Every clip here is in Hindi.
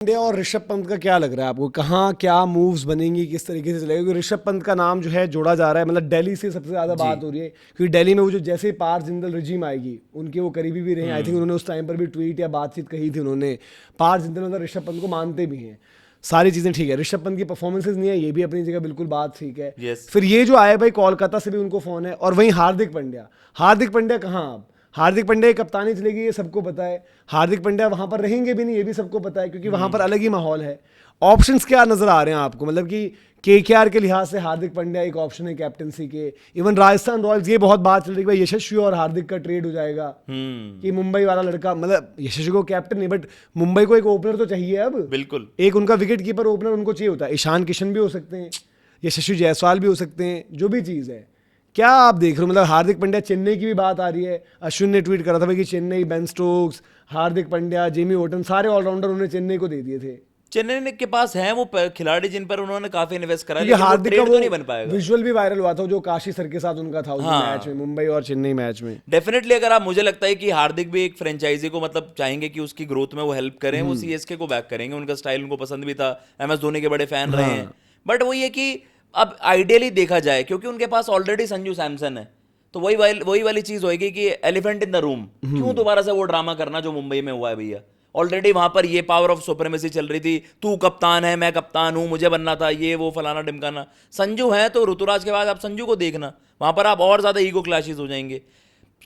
इंडिया और ऋषभ पंत का क्या लग रहा है आपको, कहाँ क्या मूव्स बनेंगी, किस तरीके से चलेगा? क्योंकि ऋषभ पंत का नाम जो है जोड़ा जा रहा है, मतलब दिल्ली से सबसे ज्यादा बात हो रही है, क्योंकि दिल्ली में वो जो जैसे पार जिंदल रिजीम आएगी उनके वो करीबी भी रहे। आई थिंक उन्होंने उस टाइम पर भी ट्वीट या बातचीत कही थी उन्होंने, पार जिंदल मतलब ऋषभ पंत को मानते भी हैं, सारी चीजें ठीक है। ऋषभ पंत की परफॉर्मेंसेज नहीं है, ये भी अपनी जगह बिल्कुल बात ठीक है। फिर ये जो आए भाई कोलकाता से भी उनको फोन है, और वहीं हार्दिक पांड्या कहाँ अब? हार्दिक पांड्या की कप्तानी चलेगी ये सबको पता है, हार्दिक पांड्या वहां पर रहेंगे भी नहीं ये भी सबको पता है, क्योंकि वहां पर अलग ही माहौल है। ऑप्शंस क्या नजर आ रहे हैं आपको, मतलब कि केकेआर के लिहाज से हार्दिक पांड्या एक ऑप्शन है कैप्टनसी के, इवन राजस्थान रॉयल्स ये बहुत बात चल रही है भाई यशस्वी और हार्दिक का ट्रेड हो जाएगा, कि मुंबई वाला लड़का, मतलब यशस्वी को कैप्टन नहीं बट मुंबई को एक ओपनर तो चाहिए अब, बिल्कुल एक उनका विकेट कीपर ओपनर उनको चाहिए होता है। ईशान किशन भी हो सकते हैं, यशस्वी जायसवाल भी हो सकते हैं, जो भी चीज़ है। क्या आप देख रहे हो, मतलब हार्दिक पांड्या, चेन्नई की भी बात आ रही है, अश्विन ने ट्वीट करा था भाई कि Chennai, Ben Stokes, Hardik Pandya, Jamie ओटन, सारे ऑलराउंडर उन्होंने चेन्नई को दे दिए थे। चेन्नई के पास हैं वो खिलाड़ी जिन पर उन्होंने काफी इन्वेस्ट करा, क्योंकि लेकिन हार्दिक का ट्रेड वो तो नहीं बन पाएगा। विजुअल भी वायरल हुआ था जो काशी सर के साथ उनका था उस मैच में, मुंबई और चेन्नई मैच में। डेफिनेटली अगर आप, मुझे लगता है कि हार्दिक भी एक फ्रेंचाइजी को मतलब चाहेंगे कि उसकी ग्रोथ में वो हेल्प करें, वो सीएसके को बैक करेंगे, उनका स्टाइल उनको पसंद भी था, एमएस धोनी के बड़े फैन रहे हैं। बट वो ये कि अब आइडियली देखा जाए, क्योंकि उनके पास ऑलरेडी संजू सैमसन है, तो वही वाली चीज होगी कि एलिफेंट इन द रूम, क्यों दोबारा से वो ड्रामा करना जो मुंबई में हुआ है भैया। ऑलरेडी वहां पर ये पावर ऑफ सुप्रीमेसी चल रही थी, तू कप्तान है मैं कप्तान हूं, मुझे बनना था, ये वो फलाना ढिमकाना। संजू है तो ऋतुराज के बाद आप संजू को देखना, वहां पर आप और ज्यादा ईगो क्लैशेस हो जाएंगे।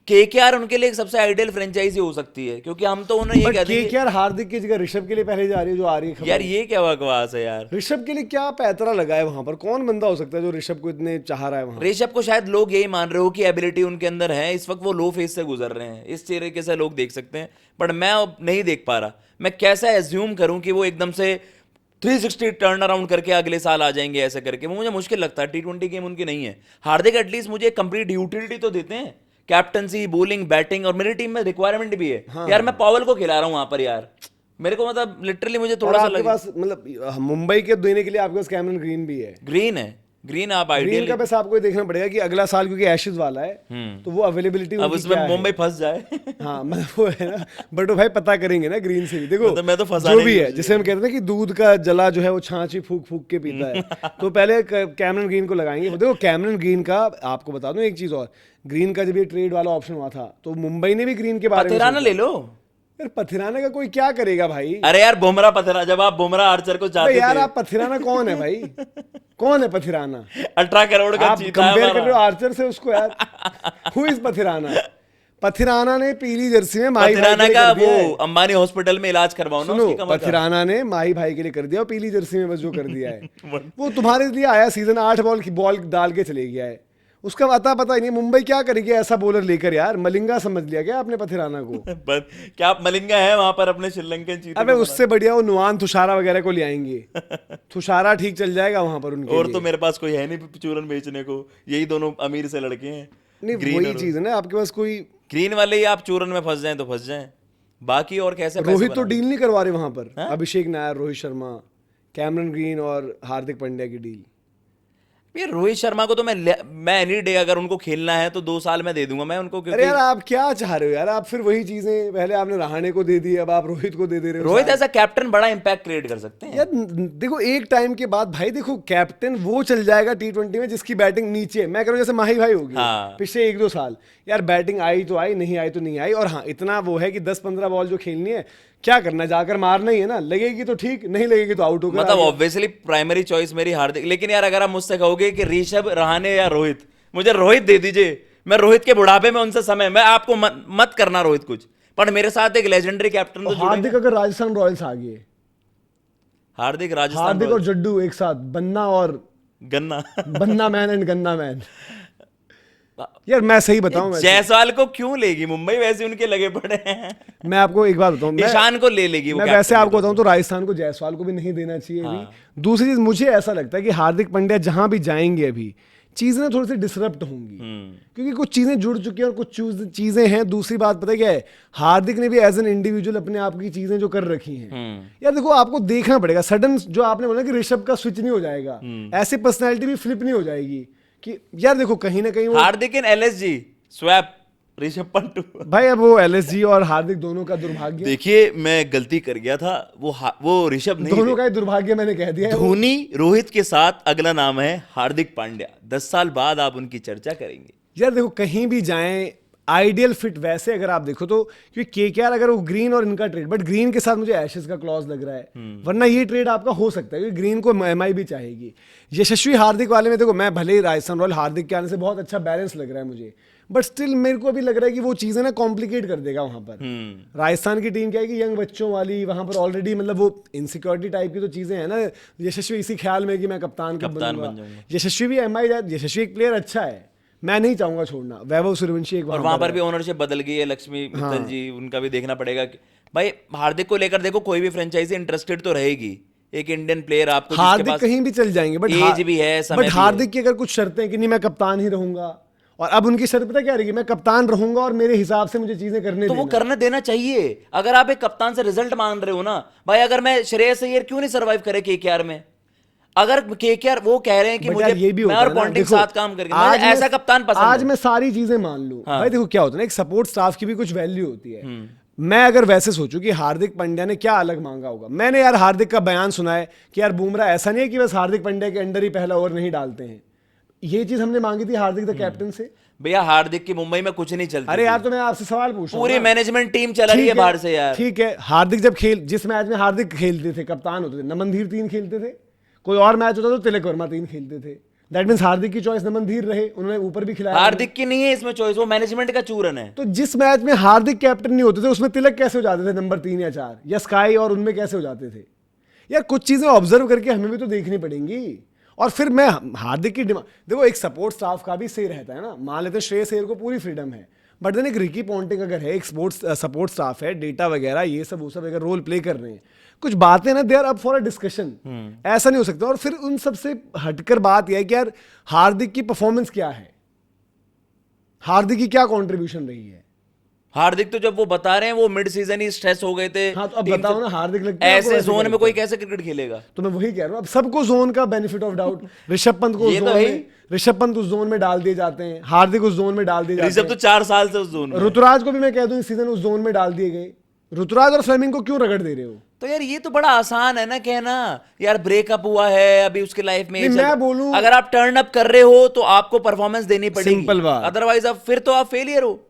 केकेआर उनके लिए एक सबसे आइडियल फ्रेंचाइजी हो सकती है, क्योंकि हम तो उन्हें ये कहते हैं केकेआर हार्दिक की जगह ऋषभ के लिए पहले जा रही है, जो आ रही है यार ये क्या बकवास है यार। ऋषभ के लिए क्या पैतरा लगा है वहां पर, कौन बंदा हो सकता है जो ऋषभ को इतने चाह रहा है वहां? ऋषभ को शायद लोग यही मान रहे हो कि एबिलिटी उनके अंदर है, इस वक्त वो लो फेज से गुजर रहे हैं, इस तरीके से लोग देख सकते हैं, बट मैं अब नहीं देख पा रहा। मैं कैसा एज्यूम करूं कि वो एकदम से 360 टर्न अराउंड करके अगले साल आ जाएंगे ऐसे करके, वो मुझे मुश्किल लगता है। T20 गेम उनकी नहीं है। हार्दिक एटलीस्ट मुझे कंप्लीट यूटिलिटी तो देते हैं, कैप्टनसी, बॉलिंग, बैटिंग, और मेरी टीम में रिक्वायरमेंट भी है। यार मैं पॉवल को खिला रहा हूं वहां पर यार, मेरे को मतलब लिटरली मुझे थोड़ा सा आपके पास मतलब मुंबई के देने के लिए आपके पास कैमरन ग्रीन भी है। ग्रीन है, ग्रीन आप ग्रीन का पैसा आपको देखना पड़ेगा कि अगला साल क्योंकि एशेज वाला है, तो वो अवेलेबिलिटी अब उसमें मुंबई फंस जाए। हाँ मतलब वो है ना, बट वो भाई पता करेंगे ना ग्रीन से भी। देखो मतलब मैं तो जो भी है, जिसे हम कहते हैं कि दूध का जला जो है वो छाछ ही फूक फूक के पीता है, तो पहले कैमरन ग्रीन को लगाएंगे। देखो कैमरन ग्रीन का आपको बता दूं एक चीज और, ग्रीन का जब ये ट्रेड वाला ऑप्शन हुआ था तो मुंबई ने भी ग्रीन के बारे में पथिराना ले लो यार। पथिराना का कोई क्या करेगा भाई? अरे यार बुमराह पथिराना, जब आप बुमराह आर्चर को चाहते यार थे। आप पथिराना कौन है भाई? कौन है पथिराना? 18 करोड़ का आप चीता है कंपेयर कर रहे हो आर्चर से उसको यार। Who is Pathirana? पथिराना ने पीली जर्सी में माही भाई के लिए का कर दिया है। वो अंबानी हॉस्पिटल में इलाज करवाओ ना उसकी कमर का। पथिराना ने माही भाई के लिए कर दिया और पीली जर्सी में बस जो कर दिया है वो तुम्हारे लिए आया, सीजन 8 बॉल की बॉल डाल के चले गया है, उसका पता ही नहीं मुंबई क्या करेगी ऐसा बॉलर लेकर। यार मलिंगा समझ लिया क्या आपने पथिराना को? क्या आप मलिंगा है वहां पर अपने श्रीलंकन चीते? अबे उससे बढ़िया वो नुआन तुषारा वगैरह को ले आएंगे। तुषारा ठीक चल जाएगा वहां पर उनके और लिए। तो मेरे पास कोई है नहीं चूरन बेचने को, यही दोनों अमीर से लड़के हैं। नहीं वही चीज है ना, आपके पास कोई ग्रीन वाले ही आप चूरन में फंस जाएं तो फंस जाएं, बाकी और कैसे? रोहित तो डील नहीं करवा रहे वहां पर। अभिषेक नायर, रोहित शर्मा, कैमरन ग्रीन और हार्दिक पांड्या की डील। ये रोहित शर्मा को तो मैं एनी डे अगर उनको खेलना है तो 2 साल में दे दूंगा मैं उनको, क्योंकि अरे यार आप क्या चाह रहे हो यार? आप फिर वही चीजें, पहले आपने रहाणे को दे दी, अब आप रोहित को दे रहे हो। रोहित एज अ कैप्टन बड़ा इंपैक्ट क्रिएट कर सकते हैं यार। देखो एक टाइम के बाद भाई, देखो कैप्टन वो चल जाएगा T20 में जिसकी बैटिंग नीचे है। मैं कह रहा हूं जैसे माही भाई होगी पिछले 1-2 साल, यार बैटिंग आई तो आई, नहीं आई तो नहीं आई। और हाँ इतना वो है कि 10-15 बॉल जो खेलनी है, क्या करना, जाकर मारना ही है ना, लगेगी तो ठीक, नहीं लगेगी तो आउट होगा। मतलब ऑब्वियसली प्राइमरी चॉइस मेरी हार्दिक, लेकिन यार अगर आप मुझसे कहोगे कि ऋषभ, रहाणे या रोहित, मुझे रोहित दे दीजिए, मैं रोहित के बुढ़ापे में उनसे समय, मैं आपको मत करना रोहित कुछ, पर मेरे साथ एक लेजेंडरी कैप्टन तो हार्दिक अगर राजस्थान रॉयल्स आ गए, हार्दिक राजस्थान, हार्दिक और जड्डू एक साथ, बन्ना और गन्ना, बन्ना मैन एंड गन्ना मैन। यार मैं सही बताऊं, जायसवाल को क्यों लेगी मुंबई? वैसे उनके लगे पड़े हैं। मैं आपको एक बात बताऊं, ईशान को ले लेगी वो। मैं वैसे आपको बताऊं तो राजस्थान को जायसवाल को भी नहीं देना चाहिए अभी। दूसरी चीज मुझे ऐसा लगता है कि हार्दिक पांड्या जहां भी जाएंगे अभी चीजें ना थोड़ी सी डिसरप्ट होंगी, क्योंकि कुछ चीजें जुड़ चुकी हैं और कुछ चीजें हैं। दूसरी बात पता है क्या है, हार्दिक ने भी एज एन इंडिविजुअल अपने आप की चीजें जो कर रखी हैं। यार देखो आपको देखना पड़ेगा, सडन जो आपने बोला कि ऋषभ का स्विच नहीं हो जाएगा, ऐसी पर्सनैलिटी भी फ्लिप नहीं हो जाएगी कि यार देखो कहीं ना कहीं हार्दिक इन एलएसजी स्वैप ऋषभ पंत भाई अब वो एलएसजी और हार्दिक दोनों का दुर्भाग्य, देखिए मैं गलती कर गया था, वो ऋषभ नहीं दोनों का ही दुर्भाग्य मैंने कह दिया है। धोनी रोहित के साथ अगला नाम है हार्दिक पांड्या। 10 साल बाद आप उनकी चर्चा करेंगे। यार देखो कहीं भी जाएं आइडियल फिट वैसे अगर आप देखो तो, क्योंकि केकेआर अगर वो ग्रीन और इनका ट्रेड, बट ग्रीन के साथ मुझे एशेस का क्लॉज लग रहा है, वरना ये ट्रेड आपका हो सकता है क्योंकि ग्रीन को एमआई भी चाहेगी। यशस्वी हार्दिक वाले में देखो, मैं भले ही राजस्थान रॉयल हार्दिक के आने से बहुत अच्छा बैलेंस लग रहा है मुझे, बट स्टिल मेरे को अभी लग रहा है कि वो चीजें ना कॉम्प्लिकेट कर देगा वहां पर। राजस्थान की टीम क्या है कि यंग बच्चों वाली, वहां पर ऑलरेडी मतलब वो इनसिक्योरिटी टाइप की तो चीजें हैं ना। यशस्वी इसी ख्याल में कि मैं कप्तान बन जाऊंगा। यशस्वी भी एमआई, यशस्वी एक प्लेयर अच्छा है, मैं नहीं चाहूंगा छोड़ना। वैभव सूर्यवंशी एक और वहां पर भी ओनरशिप बदल गई है, लक्ष्मी मित्तल जी, उनका भी देखना पड़ेगा। भाई हार्दिक को लेकर देखो, कोई भी फ्रेंचाइजी इंटरेस्टेड तो रहेगी, एक इंडियन प्लेयर आपको हार्दिक कहीं भी चल जाएंगे, बट एज भी है, समय बट हार्दिक की अगर कुछ शर्तें कि नहीं मैं कप्तान ही रहूंगा, और अब उनकी शर्त पता क्या रहेगी, मैं कप्तान रहूंगा और मेरे हिसाब से मुझे चीजें करने तो वो करने देना चाहिए। अगर आप एक कप्तान से रिजल्ट मान रहे हो ना भाई, अगर मैं श्रेयस अय्यर क्यों नहीं सर्वाइव करे केकेआर में, अगर केकेआर वो कह रहे हैं कि मुझे ये भी मैं और पॉन्टिंग साथ काम करके, आज ऐसा कप्तान पसंद आज मैं सारी चीजें मान लूं। भाई देखो क्या होता है ना, एक सपोर्ट स्टाफ की भी कुछ वैल्यू होती है। मैं अगर वैसे सोचूं कि हार्दिक पांड्या ने क्या अलग मांगा होगा, मैंने यार हार्दिक का बयान सुना है कि यार बुमराह ऐसा नहीं है कि बस हार्दिक पांड्या के अंडर ही पहला ओवर नहीं डालते हैं, ये चीज हमने मांगी थी हार्दिक द कैप्टन से। भैया हार्दिक की मुंबई में कुछ नहीं चलती। अरे यार तो मैं आपसे सवाल पूछ रहा हूं, पूरी मैनेजमेंट टीम चला रही है बाहर से यार। ठीक है, हार्दिक जब जिस मैच में हार्दिक खेलते थे, कप्तान होते थे, नमनधीर 3 खेलते थे, कोई और मैच होता तो तिलक वर्मा 3 खेलते थे। दैट मींस हार्दिक की चॉइस नमनधीर रहे, उन्होंने ऊपर भी खिलाया। हार्दिक की नहीं है इसमें चॉइस, वो मैनेजमेंट का चूरन है। तो जिस मैच में हार्दिक कैप्टन नहीं होते थे उसमें तिलक कैसे हो जाते थे नंबर 3 या 4, या स्काई, और उनमें कैसे हो जाते थे? यार कुछ चीजें ऑब्जर्व करके हमें भी तो देखनी पड़ेंगी। और फिर मैं हार्दिक की डिमांड देखो, एक सपोर्ट स्टाफ का भी सही रहता है ना, मान लेते हैं श्रेयस अय्यर को पूरी फ्रीडम है, बट देन एक रिकी पॉन्टिंग अगर है, एक सपोर्ट स्टाफ है, डेटा वगैरह ये सब वो सब अगर रोल प्ले कर रहे हैं, कुछ बातें ना they are up for a discussion. ऐसा नहीं हो सकता। और फिर उन सब से हटकर बात यह है कि यार हार्दिक की परफॉर्मेंस क्या है, हार्दिक की क्या कंट्रीब्यूशन रही है। हार्दिक तो जब वो बता रहे हैं वो मिड सीजन ही स्ट्रेस हो गए थे। हाँ तो अब बताओ ना, हार्दिक लगता है ऐसे जोन में कोई कैसे क्रिकेट खेलेगा? तो मैं वही कह रहा हूँ, अब सबको जोन का benefit of doubt, Rishabh Pant को ऋषभ पंत उस जोन में डाल दिए जाते हैं, हार्दिक उस जोन में डाल दिए जाते हैं। ऋषभ तो 4 साल से उस जोन में। ऋतुराज को भी मैं कह दूं इस सीजन उस जोन में डाल दिए गए। ऋतुराज और फ्लेमिंग को क्यों रगड़ दे रहे हो? तो यार ये तो बड़ा आसान है ना कहना, यार ब्रेकअप हुआ है अभी उसके लाइफ में, मैं बोलूं अगर आप टर्न अप कर रहे हो तो आपको परफॉर्मेंस देनी पड़ेगी, सिंपल बात। अदरवाइज आप फिर तो आप फेलियर हो।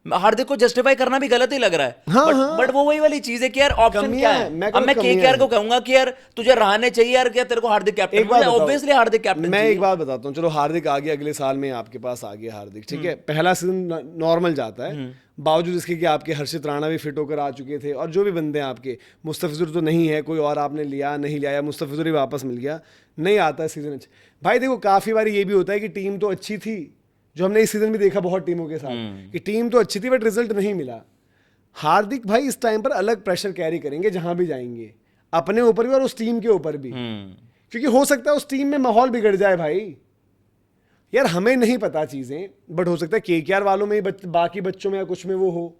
हार्दिक को जस्टिफाई करना भी गलत ही लग रहा है। हाँ, बट वो वही वाली चीज है कि यार ऑप्शन क्या है। अब मैं केकेआर को कहूंगा कि यार तुझे रहने चाहिए यार, क्या तेरे को हार्दिक कैप्टन, ऑब्वियसली हार्दिक कैप्टन। मैं एक बात बताता हूँ, चलो हार्दिक आ गया, अगले साल में आपके पास आ गया हार्दिक, ठीक है, पहला सीजन नॉर्मल जाता है, बावजूद इसके कि आपके हर्षित राणा भी फिट होकर आ चुके थे, और जो भी बंदे हैं आपके, मुस्तफिजुर तो नहीं है, कोई और आपने लिया नहीं लिया, या मुस्तफिजुर ही वापस मिल गया, नहीं आता है सीजन अच्छा। भाई देखो काफी बार ये भी होता है कि टीम तो अच्छी थी, जो हमने इस सीजन भी देखा बहुत टीमों के साथ कि टीम तो अच्छी थी बट रिजल्ट नहीं मिला। हार्दिक भाई इस टाइम पर अलग प्रेशर कैरी करेंगे जहां भी जाएंगे, अपने ऊपर भी और उस टीम के ऊपर भी, क्योंकि हो सकता है उस टीम में माहौल बिगड़ जाए। भाई यार हमें नहीं पता चीजें, बट हो सकता है केकेआर वालों में बाकी बच्चों में या कुछ में वो हो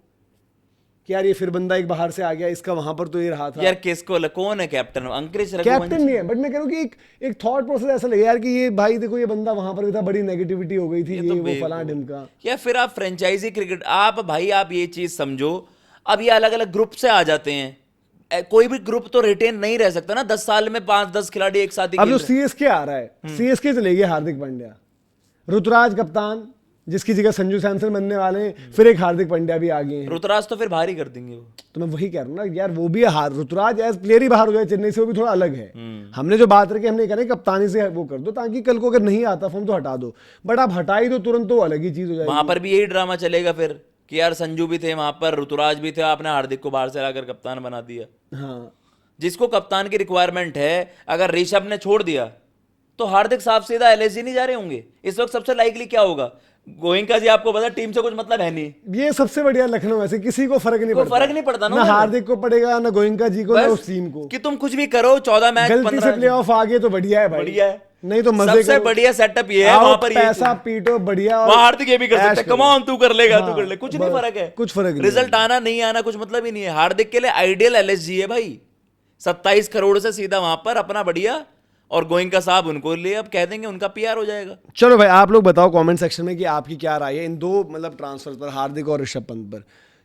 कि यार ये फिर बंदा एक बाहर से आ गया, इसका वहां पर तो ये रहा था। यार किसको कौन है कैप्टन? अंकुरिश कैप्टन नहीं है, बट मैं कह रहा हूँ कि एक थॉट प्रोसेस ऐसा लगे यार कि ये भाई देखो ये बंदा वहां पर भी था, बड़ी नेगेटिविटी हो गई थी, ये वो फलां ढिमका। या फिर आप फ्रेंचाइजी क्रिकेट, आप भाई आप ये चीज समझो, अब ये अलग अलग ग्रुप से आ जाते हैं, कोई भी ग्रुप तो रिटेन नहीं रह सकता ना 10 साल में 5-10 खिलाड़ी एक साथ ही। अब जो सीएसके आ रहा है, सीएसके चले गए हार्दिक पांड्या, ऋतुराज कप्तान जिसकी जगह संजू सैमसन बनने वाले हैं, फिर एक हार्दिक पांड्या भी आ गए हैं। ऋतुराज तो फिर बाहर ही कर देंगे वो। तो मैं वही कह रहा हूँ ना यार, वो भी ऋतुराज एज प्लेयर ही बाहर हो जाए चेन्नई से, वो भी थोड़ा अलग है। हमने जो बात रखी, हमने कहा कप्तानी से वो कर दो ताकि कल को अगर नहीं आता फॉर्म तो हटा दो, बट आप हटाई दो तुरंत तो अलग ही चीज हो जाएगी। वहां पर भी यही ड्रामा चलेगा फिर कि यार संजू भी थे वहां पर, ऋतुराज भी थे, आपने हार्दिक को बाहर से लाकर कप्तान बना दिया। हाँ, जिसको कप्तान की रिक्वायरमेंट है, अगर ऋषभ ने छोड़ दिया तो हार्दिक साफ सीधा एलएसजी नहीं जा रहे होंगे। इस वक्त सबसे लाइकली क्या होगा, गोयनका जी आपको पता टीम से कुछ मतलब है नहीं, ये सबसे बढ़िया लखनऊ, ऐसे किसी को फर्क नहीं पड़ता, फर्क नहीं पड़ता ना हार्दिक को पड़ेगा ना गोयनका जी को, ना उस टीम को, कि तुम कुछ भी करो 14 मैच गलती से प्ले ऑफ आ गए तो बढ़िया है भाई, बढ़िया है, नहीं तो मजे सबसे बढ़िया सेटअप ये है वहां पर, पैसा पीटो बढ़िया, और हार्दिक ये भी कर सकता है, कम ऑन तू कर लेगा, तू कर ले, कुछ नहीं फर्क है, कुछ फर्क नहीं, रिजल्ट आना नहीं आना कुछ मतलब ही नहीं है। हार्दिक के लिए आइडियल एलएसजी है भाई, 27 करोड़ से सीधा वहां पर अपना बढ़िया, और गोइंका साहब उनको ले अब कह देंगे, उनका पीआर हो जाएगा। चलो भाई, आप लोग बताओ कमेंट सेक्शन में कि आपकी क्या राय है इन दो मतलब ट्रांसफर पर, हार्दिक और ऋषभ पंत पर।